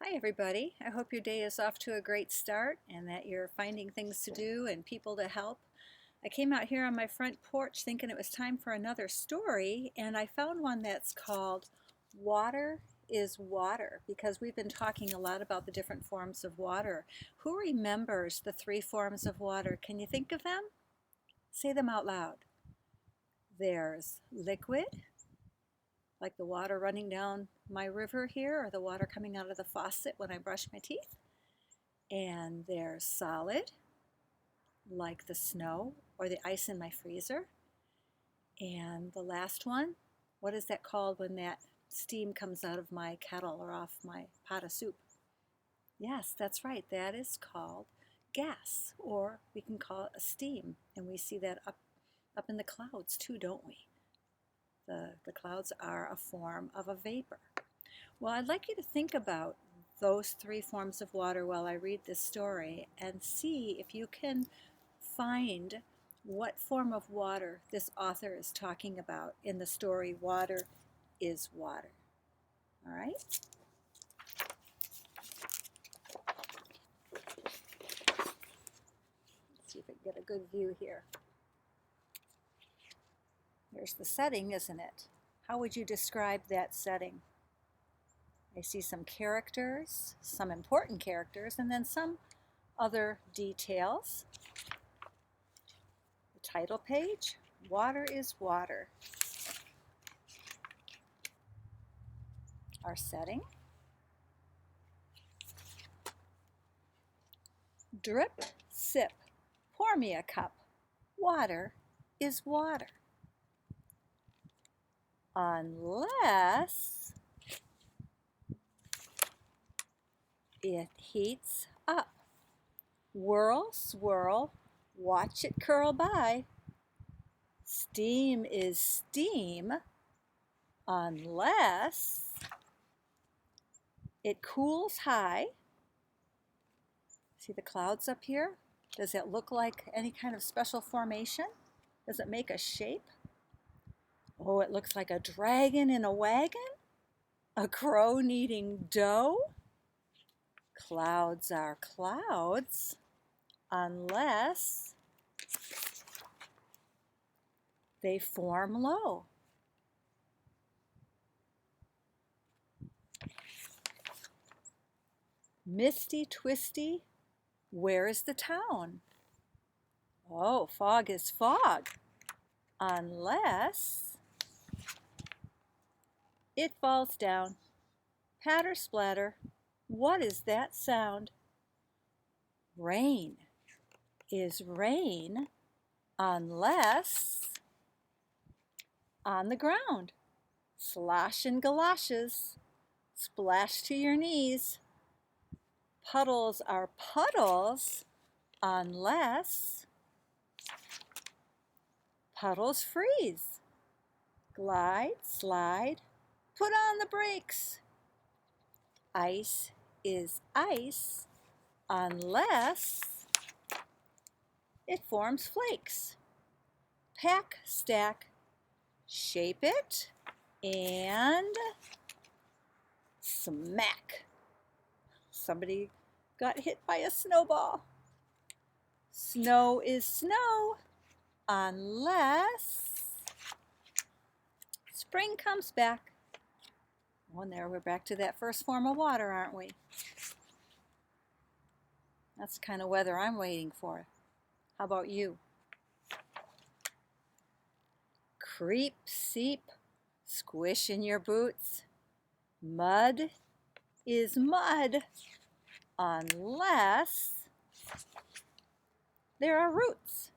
Hi everybody. I hope your day is off to a great start and that you're finding things to do and people to help. I came out here on my front porch thinking it was time for another story, and I found one that's called Water is Water, because we've been talking a lot about the different forms of water. Who remembers the three forms of water? Can you think of them? Say them out loud. There's liquid, like the water running down my river here, or the water coming out of the faucet when I brush my teeth. And there's solid, like the snow or the ice in my freezer. And the last one, what is that called when that steam comes out of my kettle or off my pot of soup? Yes, that's right. That is called gas, or we can call it a steam. And we see that up in the clouds too, don't we? The clouds are a form of a vapor. Well, I'd like you to think about those three forms of water while I read this story and see if you can find what form of water this author is talking about in the story Water is Water. All right? Let's see if I can get a good view here. There's the setting, isn't it? How would you describe that setting? I see some characters, some important characters, and then some other details. The title page, Water is Water. Our setting. Drip, sip, pour me a cup. Water is water. Unless it heats up. Whirl, swirl, watch it curl by. Steam is steam unless it cools high. See the clouds up here? Does it look like any kind of special formation? Does it make a shape? Oh, it looks like a dragon in a wagon? A crow kneading dough? Clouds are clouds unless they form low. Misty, twisty, where is the town? Oh, fog is fog unless it falls down. Patter, splatter, what is that sound? Rain is rain unless on the ground. Slosh and galoshes, splash to your knees. Puddles are puddles unless puddles freeze. Glide, slide, put on the brakes. Ice is ice unless it forms flakes. Pack, stack, shape it, and smack. Somebody got hit by a snowball. Snow is snow unless spring comes back. Oh, and there we're back to that first form of water, aren't we? That's the kind of weather I'm waiting for. How about you? Creep, seep, squish in your boots. Mud is mud unless there are roots.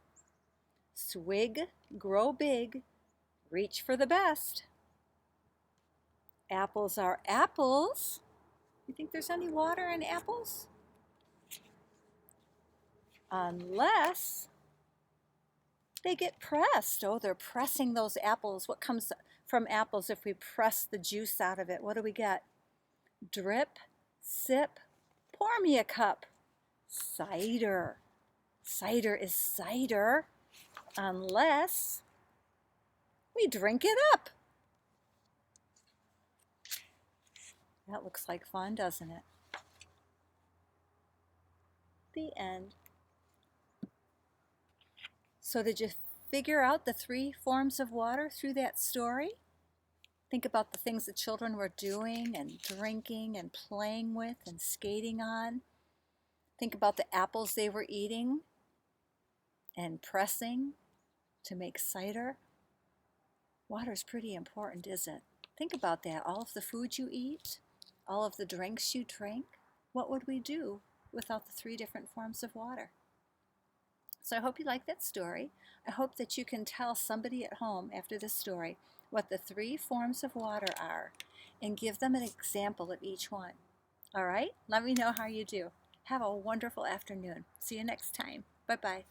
Swig, grow big, reach for the best. Apples are apples. You think there's any water in apples? Unless they get pressed. Oh, they're pressing those apples. What comes from apples if we press the juice out of it? What do we get? Drip, sip, pour me a cup. Cider. Cider is cider unless we drink it up. That looks like fun, doesn't it? The end. So did you figure out the three forms of water through that story? Think about the things the children were doing and drinking and playing with and skating on. Think about the apples they were eating and pressing to make cider. Water's pretty important, isn't it? Think about that. All of the food you eat, all of the drinks you drink. What would we do without the three different forms of water? So I hope you like that story. I hope that you can tell somebody at home after this story what the three forms of water are and give them an example of each one. All right? Let me know how you do. Have a wonderful afternoon. See you next time. Bye-bye.